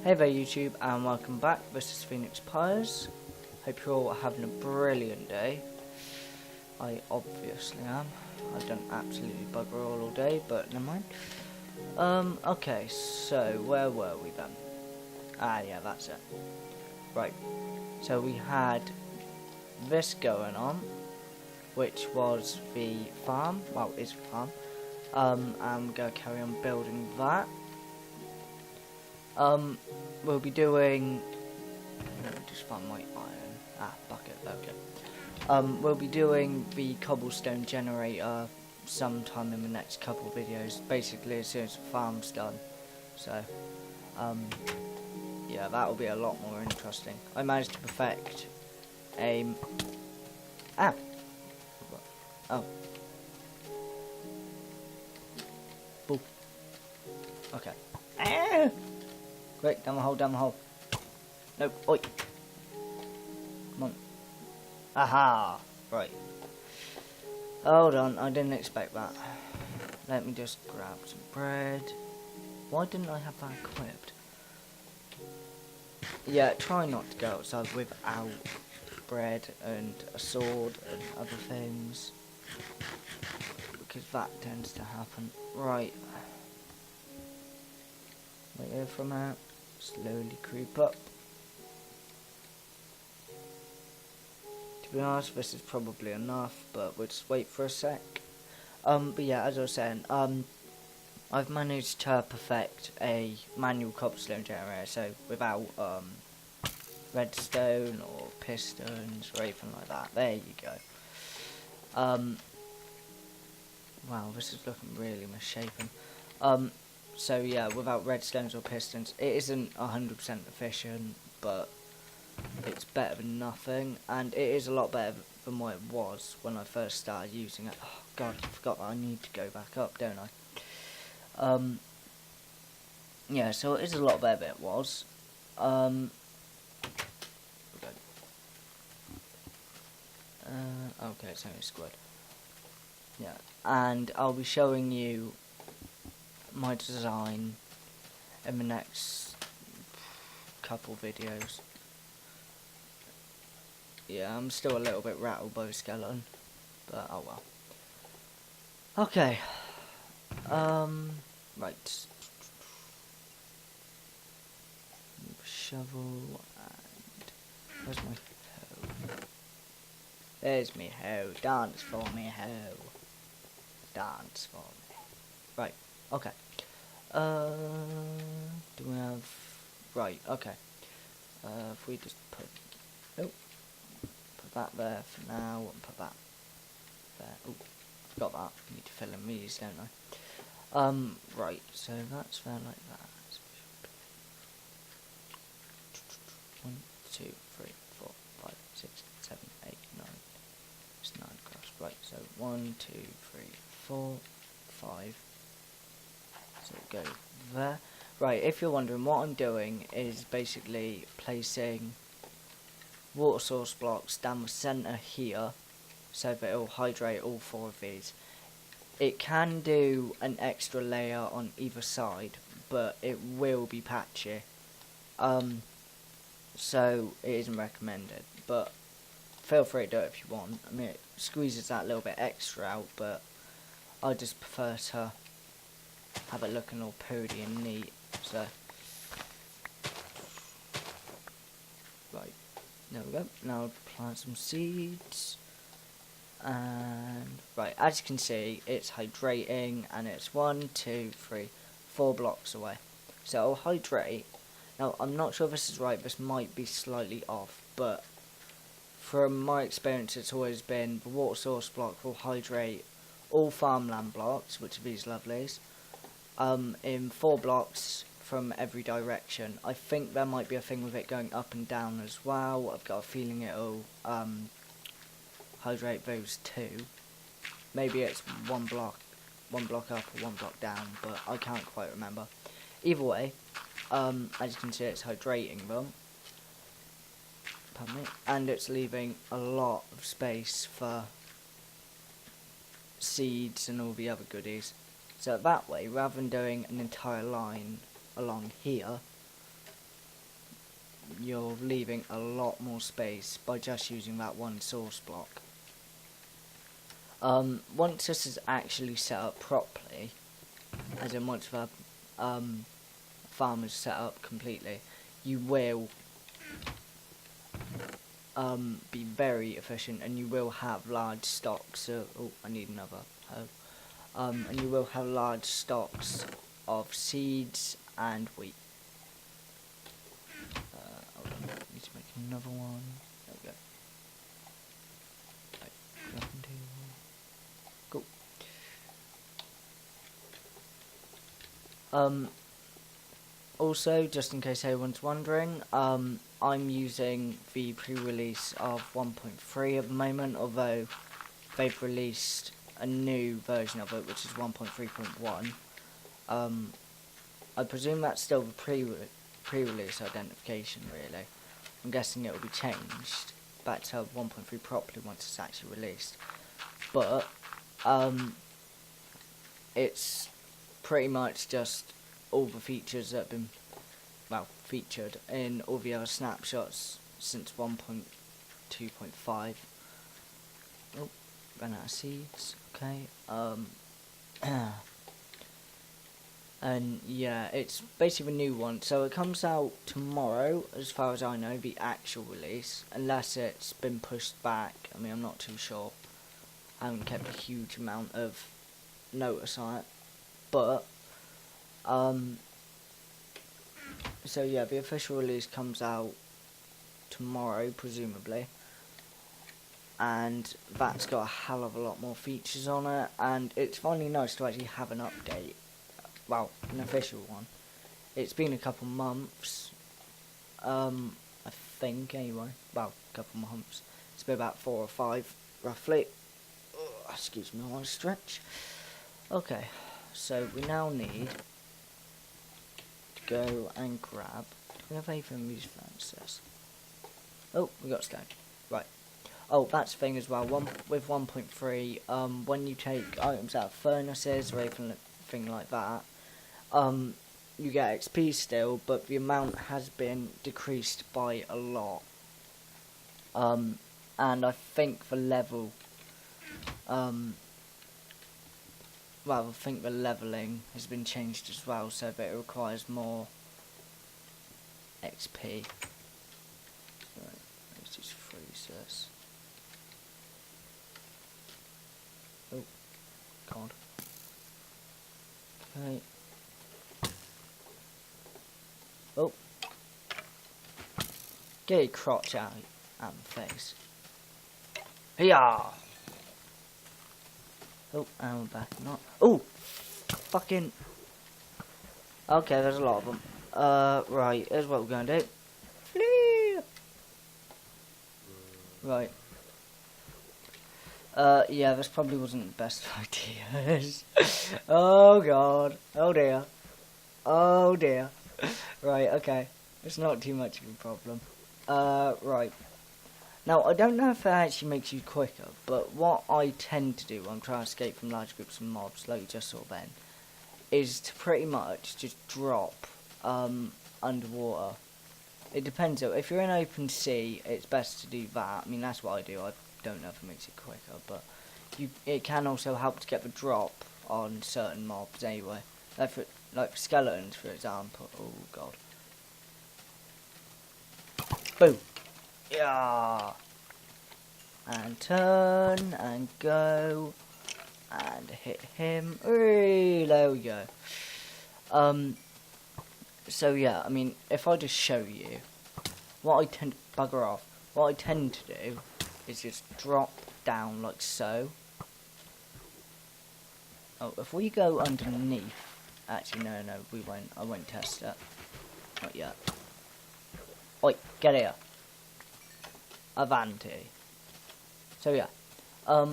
Hey there YouTube and welcome back. This is Phoenix Pyres. Hope you're all having a brilliant day. I obviously am. I've done absolutely bugger all day, but never mind. Okay, so where were we then? Yeah, that's it. Right, so we had this going on, which was the farm. Well, it's a farm. I'm going to carry on building that. We'll be doing. Let me just find my iron. Bucket. Okay. We'll be doing the cobblestone generator sometime in the next couple of videos. Basically, as soon as the farm's done. So, yeah, that will be a lot more interesting. I managed to perfect a. Oh. Boo. Okay. Quick, down the hole, down the hole. Nope, oi. Come on. Aha! Right. Hold on, I didn't expect that. Let me just grab some bread. Why didn't I have that equipped? Yeah, try not to go outside without bread and a sword and other things. Because that tends to happen. Right. Wait here for a minute. Slowly creep up. To be honest, this is probably enough, but we'll just wait for a sec. But yeah, as I was saying, I've managed to perfect a manual cobblestone generator, so without redstone or pistons or anything like that. There you go. Wow, this is looking really misshapen. So yeah, without redstones or pistons, it isn't 100% efficient, but it's better than nothing, and it is a lot better than what it was when I first started using it. Oh god, I forgot that I need to go back up, don't I? Yeah, so it is a lot better than it was. Okay, it's only a squid. Yeah, and I'll be showing you my design in the next couple videos. Yeah, I'm still a little bit rattled by the skeleton, but oh well. Okay. Right. Shovel and where's my hoe? There's me hoe. Dance for me hoe. Dance for me. Right. Okay. Do we have... Right, okay. If we just put... Nope. Put that there for now, and put that there. Oh, forgot that. I need to fill in these, don't I? Right, so that's there like that. 1, 2, 3, 4, 5, 6, 7, 8, 9. It's 9 across. Right, so 1, 2, 3, 4, 5. So go there. Right, if you're wondering, what I'm doing is basically placing water source blocks down the centre here, so that it will hydrate all 4 of these. It can do an extra layer on either side, but it will be patchy. So it isn't recommended, but feel free to do it if you want. I mean, it squeezes that little bit extra out, but I just prefer to have it looking all purdy and neat. So, right, there we go. Now plant some seeds, and right, as you can see, it's hydrating, and it's 1, 2, 3, 4 blocks away. So it'll hydrate. Now, I'm not sure if this is right, this might be slightly off, but from my experience it's always been the water source block will hydrate all farmland blocks, which are these lovelies, in 4 blocks from every direction. I think there might be a thing with it going up and down as well. I've got a feeling it'll hydrate those 2. Maybe it's one block up or 1 block down, but I can't quite remember. Either way, as you can see, it's hydrating them. Pardon me. And it's leaving a lot of space for seeds and all the other goodies. So that way, rather than doing an entire line along here, you're leaving a lot more space by just using that one source block. Once this is actually set up properly, as in once the farm is set up completely, you will be very efficient, and you will have large stocks of, oh, I need another hoe. And you will have large stocks of seeds and wheat. Hold on, I need to make another one. There we go. Right, crafting table. Cool. Also, just in case anyone's wondering, I'm using the pre-release of 1.3 at the moment, although they've released a new version of it, which is 1.3.1. I presume that's still the pre-release identification, really. I'm guessing it will be changed back to 1.3 properly once it's actually released. But, it's pretty much just all the features that have been, well, featured in all the other snapshots since 1.2.5. Oh, ran out of seeds, okay. And yeah, it's basically a new one, so it comes out tomorrow, as far as I know, the actual release, unless it's been pushed back. I mean, I'm not too sure. I haven't kept a huge amount of notice on it, but so yeah, the official release comes out tomorrow, presumably, and that's got a hell of a lot more features on it, and it's finally nice to actually have an update. Well, an official one. It's been a couple months, I think, anyway. Well, a couple months. It's been about 4 or 5, roughly. Oh, excuse me, I want to stretch. Okay, so we now need to go and grab... Do we have anything we use for this? Oh, we got stone. Right. Oh, that's the thing as well. With 1.3, when you take items out of furnaces or anything like that, you get XP still, but the amount has been decreased by a lot. And I think the level, well, I think the leveling has been changed as well, so that it requires more XP. Right, let's just freeze this. Oh, God. Okay. Oh. Get your crotch out of the face. Hiya! Oh, and we're back. Not. Oh! Fucking. Okay, there's a lot of them. Right, here's what we're going to do. Flee! Right. Yeah, this probably wasn't the best of ideas. Oh god. Oh dear. Oh dear. Right, okay. It's not too much of a problem. Right. Now, I don't know if that actually makes you quicker, but what I tend to do when I'm trying to escape from large groups of mobs, like you just saw then, is to pretty much just drop, underwater. It depends though. If you're in open sea, it's best to do that. I mean, that's what I do. I don't know if it makes it quicker, but it can also help to get the drop on certain mobs anyway. Like skeletons, for example. Oh god. Boom. Yeah. And turn and go and hit him. Hey, there we go. So yeah, I mean, if I just show you what I tend to bugger off. What I tend to do is just drop down like so. Oh, if we go underneath, actually no, we won't. I won't test it. Not yet. Oi, get here. Avanti. So yeah, I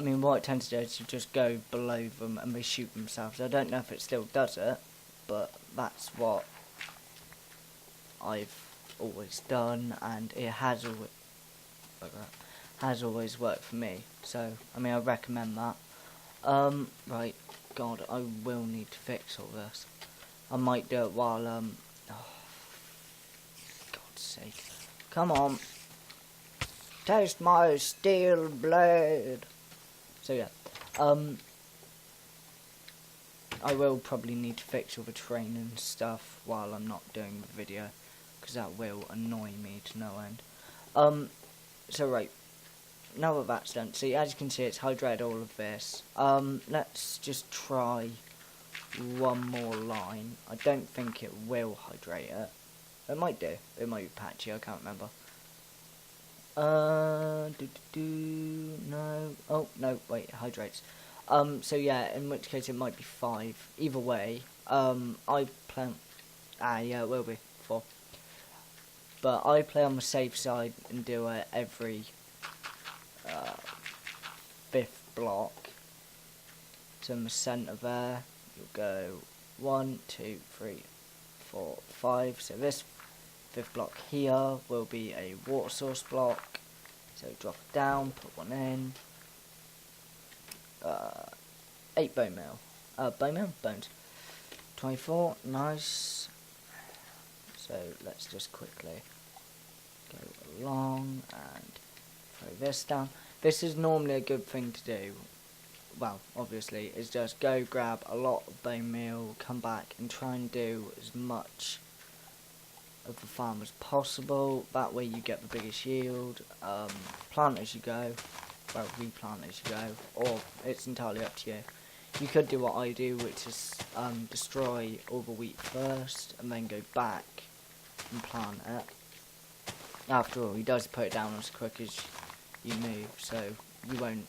mean, what I tend to do is to just go below them and they shoot themselves. I don't know if it still does it, but that's what I've always done, and it has always worked for me. So, I mean, I recommend that. Right, God, I will need to fix all this. I might do it while, see. Come on. Taste my steel blade. So yeah. I will probably need to fix all the terrain and stuff while I'm not doing the video, because that will annoy me to no end. So right, now that that's done, see, as you can see, it's hydrated all of this. Let's just try one more line. I don't think it will hydrate it. It might do. It might be patchy, I can't remember. No. Oh, no, wait, it hydrates. So yeah, in which case it might be 5. Either way, I plan... yeah, it will be 4. But I play on the safe side and do it every 5th block. So in the centre there, you'll go 1, 2, 3, 4, 5. So this 5th block here will be a water source block. So drop it down, put one in. 8 bone meal. Bone meal? Bones. 24, nice. So let's just quickly go along and throw this down. This is normally a good thing to do. Well, obviously, is just go grab a lot of bone meal, come back and try and do as much of the farm as possible. That way you get the biggest yield. Plant as you go. Well, replant as you go, or it's entirely up to you. You could do what I do, which is destroy all the wheat first, and then go back and plant it. After all, he does put it down as quick as you move, so you won't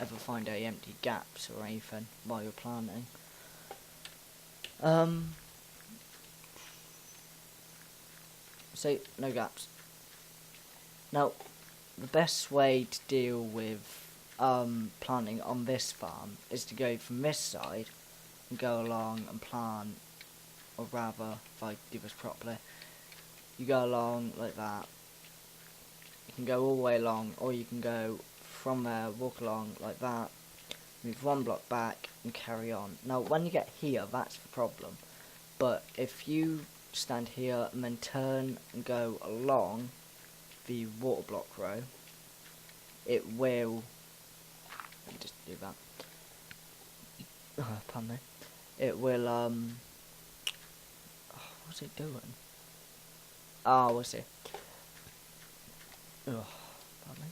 ever find any empty gaps or anything while you're planting. So, no gaps. Now, the best way to deal with planting on this farm is to go from this side and go along and plant, or rather, if I do this properly, you go along like that. You can go all the way along, or you can go from there, walk along like that, move one block back and carry on. Now when you get here, that's the problem, but if you stand here and then turn and go along the water block row, it will... Let me just do that. Pardon me. It will, what's it doing? Oh, what's it? Oh, pardon me.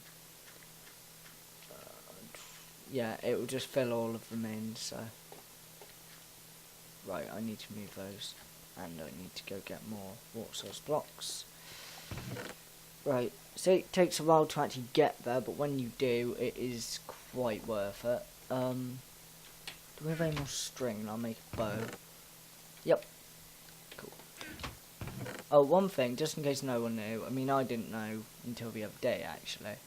Yeah, it will just fill all of them in, so... Right, I need to move those. And I need to go get more water source blocks. Right, so it takes a while to actually get there, but when you do, it is quite worth it. Do we have any more string? And I'll make a bow. Yep. Cool. Oh, one thing, just in case no one knew. I mean, I didn't know until the other day, actually.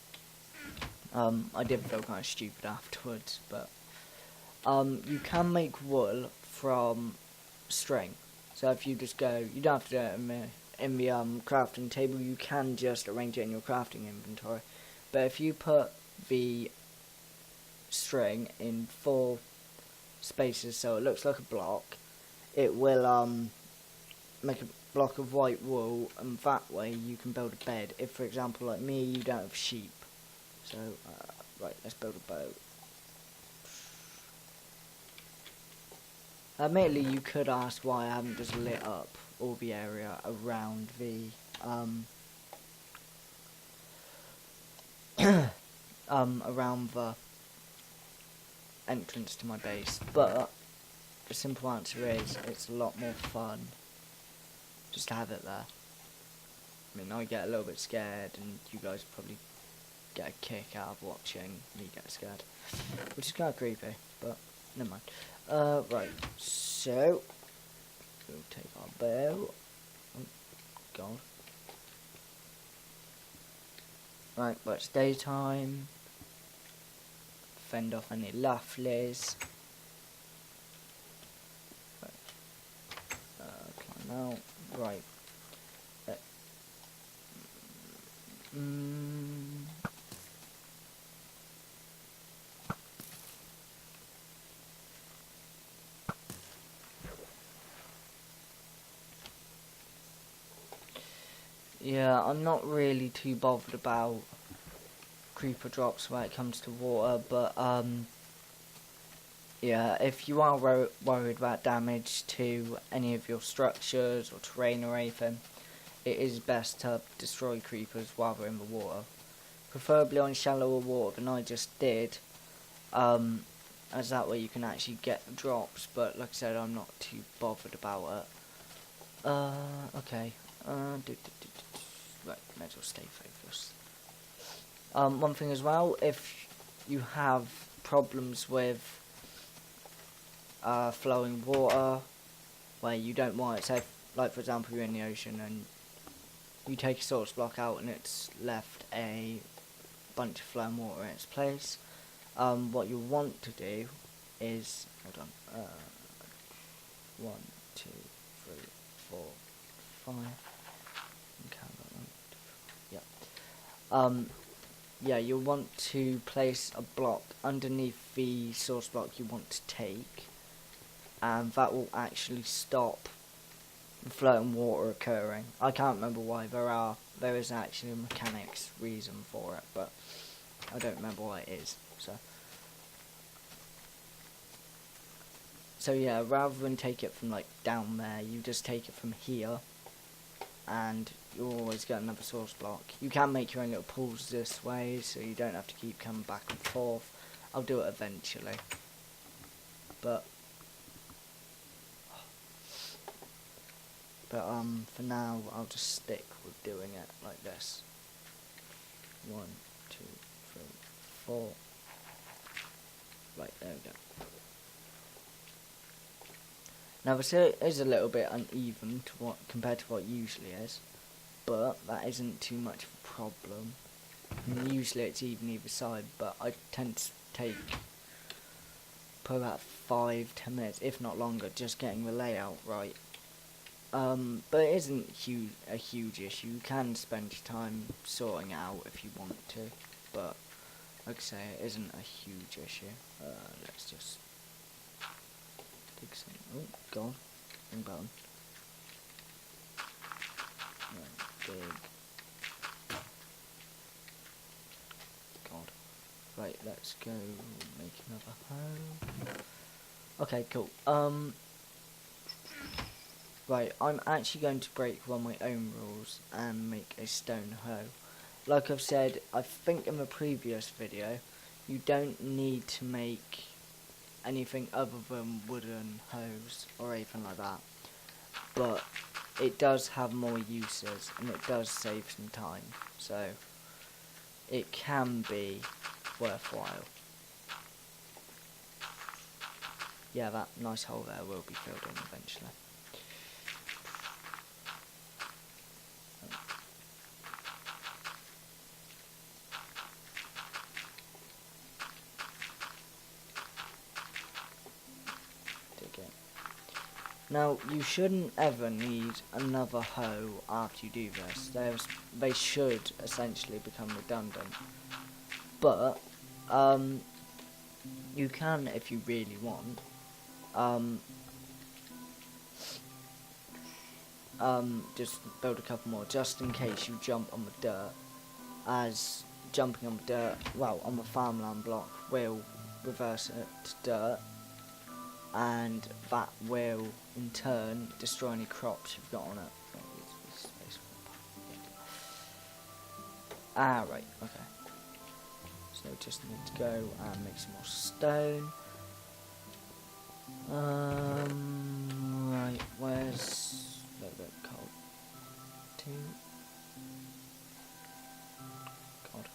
I did feel kind of stupid afterwards, but... you can make wool from string. So if you just go, you don't have to do it in the crafting table, you can just arrange it in your crafting inventory. But if you put the string in 4 spaces so it looks like a block, it will make a block of white wool, and that way you can build a bed. If, for example, like me, you don't have sheep. So, right, let's build a boat. Admittedly, you could ask why I haven't just lit up all the area around the around the entrance to my base, but the simple answer is it's a lot more fun just to have it there. I mean, I get a little bit scared, and you guys probably get a kick out of watching me get scared, which is kind of creepy, but never mind. Right, so we'll take our bow. Oh, God. Right, but it's daytime. Fend off any lovelies. Right. Climb out. Right. Yeah, I'm not really too bothered about creeper drops when it comes to water, but yeah, if you are worried about damage to any of your structures or terrain or anything, it is best to destroy creepers while they're in the water. Preferably on shallower water than I just did, as that way you can actually get the drops, but like I said, I'm not too bothered about it. Okay. Right, might as well stay focused. One thing as well, if you have problems with flowing water, where you don't want it, say, like for example, you're in the ocean and you take a source block out and it's left a bunch of flowing water in its place, what you want to do is, hold on, 1, 2, 3, 4, 5, yeah. Yeah, you'll want to place a block underneath the source block you want to take, and that will actually stop the floating water occurring. I can't remember why. There is actually a mechanics reason for it, but I don't remember what it is. So yeah, rather than take it from like down there, you just take it from here, and you'll always get another source block. You can make your own little pools this way, so you don't have to keep coming back and forth. I'll do it eventually, but for now I'll just stick with doing it like this. 1, 2, 3, 4. Right, there we go. Now this is a little bit uneven compared to what it usually is, but that isn't too much of a problem. Usually it's even either side, but I tend to take probably about 5-10 minutes, if not longer, just getting the layout right. But it isn't a huge issue. You can spend your time sorting it out if you want to, but like I say, it isn't a huge issue. Let's just dig some. Oh, gone. Wrong button. Right, dig. God. Right, let's go make another home. Okay, cool. Right, I'm actually going to break one of my own rules and make a stone hoe. Like I've said, I think in the previous video, you don't need to make anything other than wooden hoes or anything like that. But it does have more uses and it does save some time, so it can be worthwhile. Yeah, that nice hole there will be filled in eventually. Now, you shouldn't ever need another hoe after you do this. They should essentially become redundant. But, you can if you really want. Just build a couple more, just in case you jump on the dirt. As jumping on the dirt, well, on the farmland block, will reverse it to dirt. And that will, in turn, destroy any crops you've got on it. Ah, right, okay. So just need to go and make some more stone. Right, where's a little bit cold? 2. God.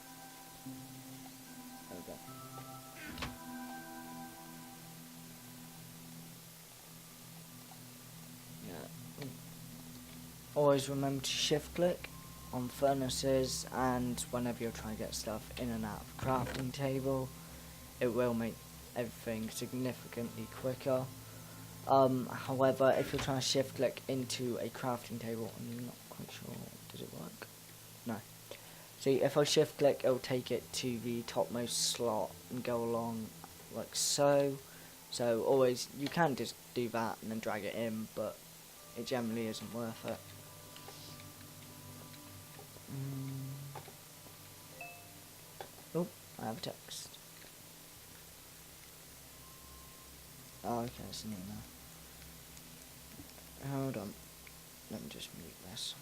There we go. Always remember to shift click on furnaces, and whenever you're trying to get stuff in and out of the crafting table, it will make everything significantly quicker. However, if you're trying to shift click into a crafting table, I'm not quite sure, does it work? No. See, if I shift click, it'll take it to the topmost slot and go along like so. So always, you can just do that and then drag it in, but it generally isn't worth it. Oh, I have a text. Oh, okay, it's an email. Hold on. Let me just mute this.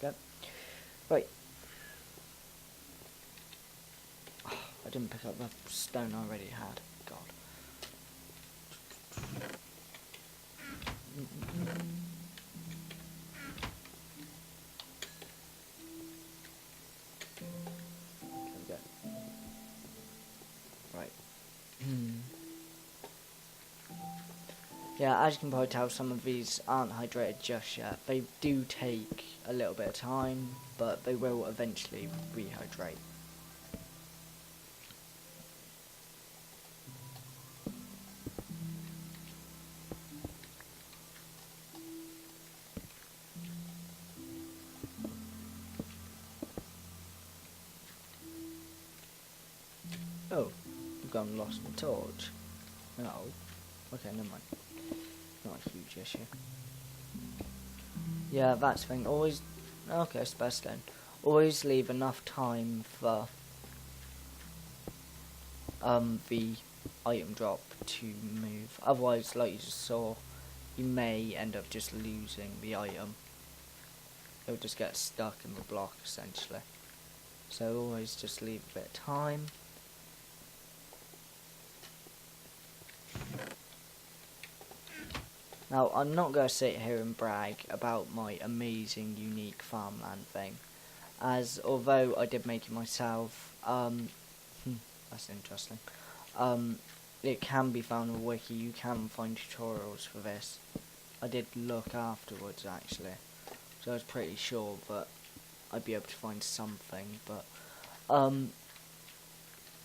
There we go. Right. Oh, I didn't pick up the stone I already had. God. There we go. Right. Yeah, as you can probably tell, some of these aren't hydrated just yet. They do take a little bit of time, but they will eventually rehydrate. Oh, I've gone and lost my torch. No. Okay, never mind. Not a huge issue. Yeah, that's the thing. Always... Okay, it's best then. Always leave enough time for the item drop to move. Otherwise, like you just saw, you may end up just losing the item. It'll just get stuck in the block, essentially. So always just leave a bit of time. Now, I'm not going to sit here and brag about my amazing, unique farmland thing, as although I did make it myself, that's interesting, it can be found on Wiki. You can find tutorials for this. I did look afterwards, actually, so I was pretty sure that I'd be able to find something, but,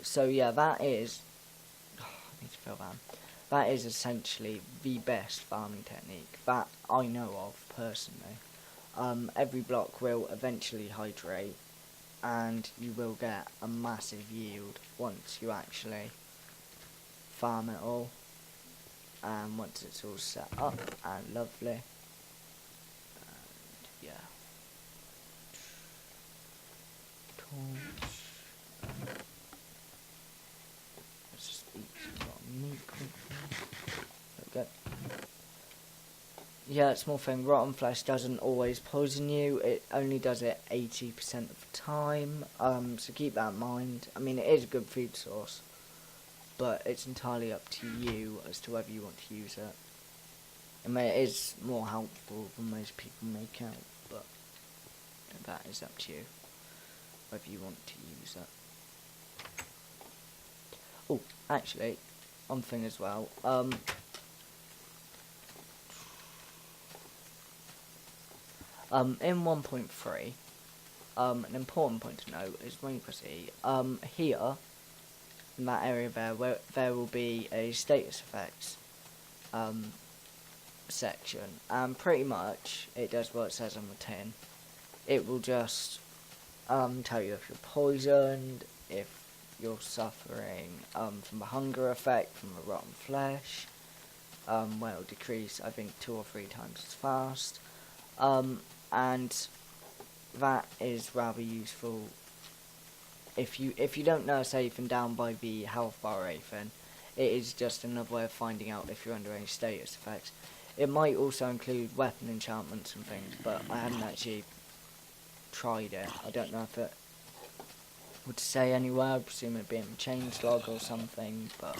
so yeah, that is, I need to fill that. That is essentially the best farming technique that I know of, personally. Every block will eventually hydrate, and you will get a massive yield once you actually farm it all. And once it's all set up and lovely. And yeah. Torch. Let's just eat some meat quickly. There we go. Yeah, small thing, rotten flesh doesn't always poison you. It only does it 80% of the time. So keep that in mind. I mean, it is a good food source, but it's entirely up to you as to whether you want to use it. I mean, it is more helpful than most people make out, but that is up to you whether you want to use it. Oh, actually, one thing as well. In 1.3, an important point to note is when you press E, here, in that area there, where there will be a status effects section, and pretty much it does what it says on the tin. It will just tell you if you're poisoned, if you're suffering from the hunger effect, from the rotten flesh, where it'll decrease, I think, 2 or 3 times as fast. And that is rather useful if you don't know anything down by the health bar or anything. It is just another way of finding out if you're under any status effects. It might also include weapon enchantments and things, but I haven't actually tried it. I don't know if it would say anywhere. I presume it'd be in the changelog or something, but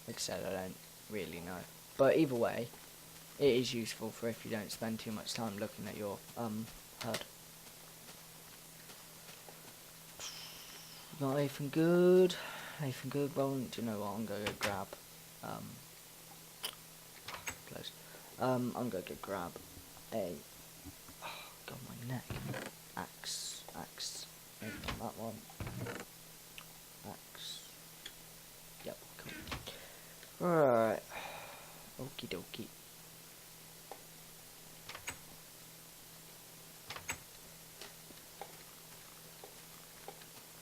like I said, I don't really know. But either way, it is useful for if you don't spend too much time looking at your HUD. Got anything good? Anything good? Well, do you know what? I'm gonna go grab. Close. I'm gonna go grab a. Oh, God, my neck. Axe. Maybe not that one. Axe. Yep. Cool. Alright. Okie dokie.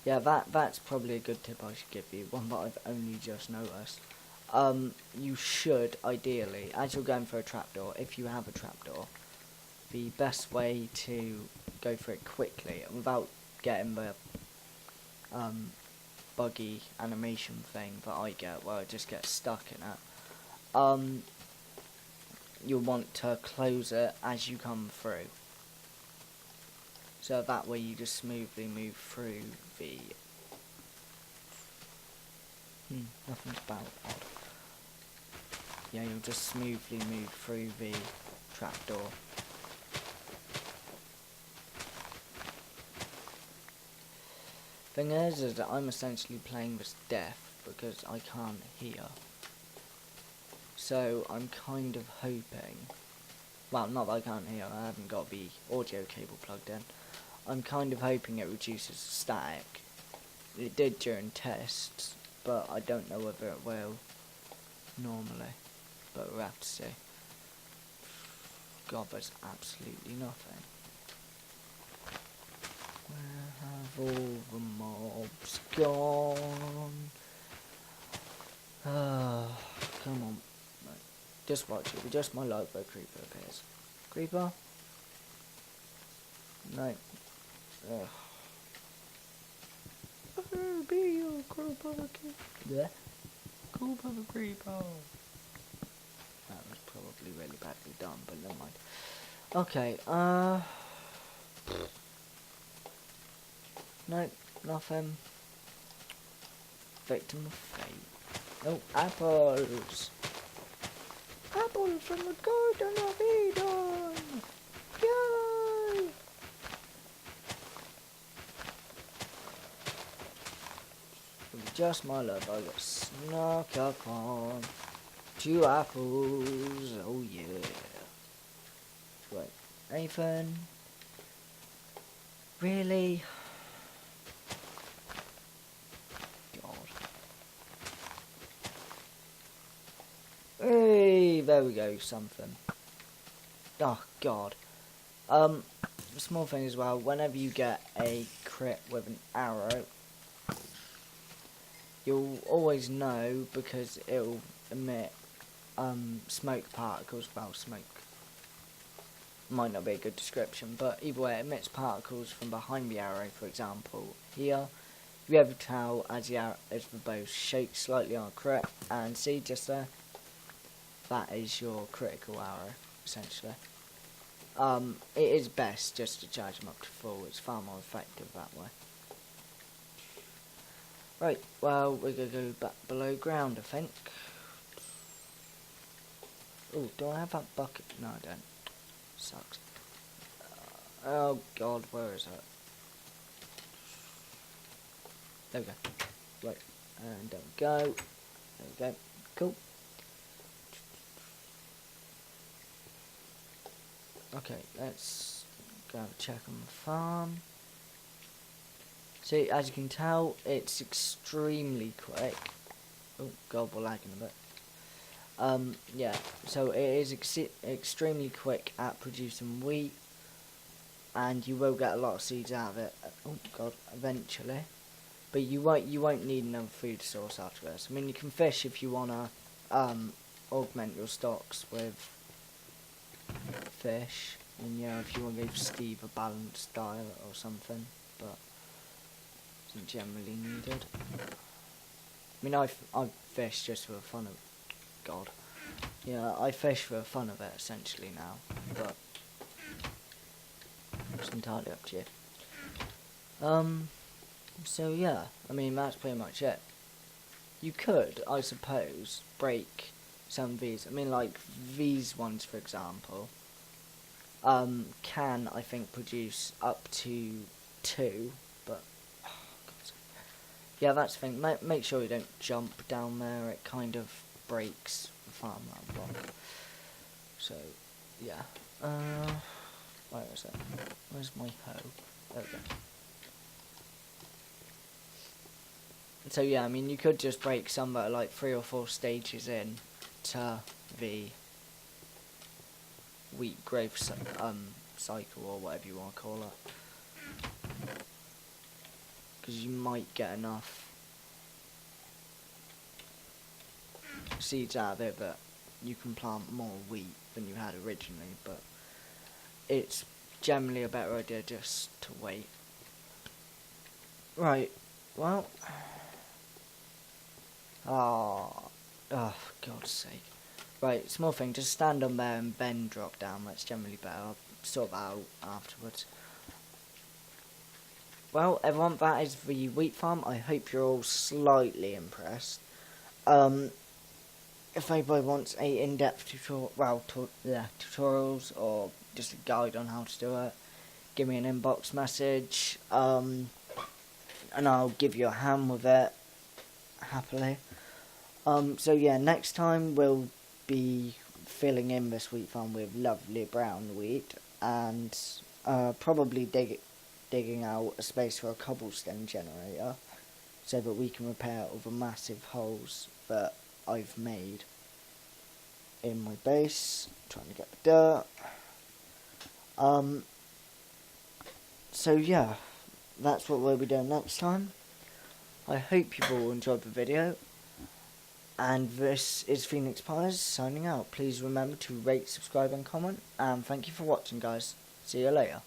Yeah, that's probably a good tip I should give you, one that I've only just noticed. You should, ideally, as you're going for a trapdoor, if you have a trapdoor, the best way to go for it quickly without getting the buggy animation thing that I get where I just get stuck in it, you'll want to close it as you come through. So that way you just smoothly move through the... nothing's about odd. Yeah, you'll just smoothly move through the trapdoor. Thing is that I'm essentially playing this deaf because I can't hear. So I'm kind of hoping, well, not that I can't hear, I haven't got the audio cable plugged in. I'm kind of hoping it reduces static. It did during tests, but I don't know whether it will normally. But we'll have to see. God, there's absolutely nothing. Where have all the mobs gone? Come on. Right. Just watch it. Just my logo creeper appears. Creeper? No. Ugh. Be your creeper. Yeah. Creeper the creeper. That was probably really badly done, but never mind. Okay, no, nothing. Victim of fate. Oh, apples! Apples from the Garden of Eden! Yay! Just my luck, I got snuck up on 2 apples, oh yeah. Right, anything? Really? God. Hey, there we go, something. Oh, God. A small thing as well, whenever you get a crit with an arrow, you'll always know because it'll emit smoke particles. Well, smoke might not be a good description, but either way, it emits particles from behind the arrow. For example, here you'll be able to tell as the bow shakes slightly on a crit, and see just there, that is your critical arrow essentially. It is best just to charge them up to full. It's far more effective that way. Right, well, we're going to go back below ground, I think. Oh, do I have that bucket? No, I don't. Sucks. Oh, God, where is it? There we go. Right, and there we go. There we go. Cool. Okay, let's go have a check on the farm. See, as you can tell, it's extremely quick. Oh God, we're lagging a bit. Yeah, so it is extremely quick at producing wheat, and you will get a lot of seeds out of it. Oh God, eventually, but you won't need another food source after this. I mean, you can fish if you wanna augment your stocks with fish, and yeah, if you want to give Steve a balanced diet or something, but isn't generally needed. I mean, I fish just for the fun of God. Yeah, I fish for the fun of it essentially now, but it's entirely up to you. So yeah, I mean that's pretty much it. You could, I suppose, break some of these. I mean, like these ones, for example, can I think produce up to 2, but yeah, that's the thing. Make sure you don't jump down there. It kind of breaks the farmland block. So yeah. Where is it? Where's my hoe? There we go. So yeah, I mean, you could just break some that are like 3 or 4 stages in to the wheat growth cycle, or whatever you want to call it, because you might get enough seeds out of it that you can plant more wheat than you had originally. But it's generally a better idea just to wait. Right, well, oh, God's sake. Right, small thing, just stand on there and then drop down, that's generally better. I'll sort that out afterwards. Well, everyone, that is the wheat farm. I hope you're all slightly impressed. If anybody wants a in-depth tutorials or just a guide on how to do it, give me an inbox message, and I'll give you a hand with it, happily. So yeah, next time we'll be filling in this wheat farm with lovely brown wheat, and probably digging out a space for a cobblestone generator, so that we can repair all the massive holes that I've made in my base, trying to get the dirt. So yeah, that's what we'll be doing next time. I hope you've all enjoyed the video, and this is Phoenix Pies signing out. Please remember to rate, subscribe and comment, and thank you for watching, guys. See you later.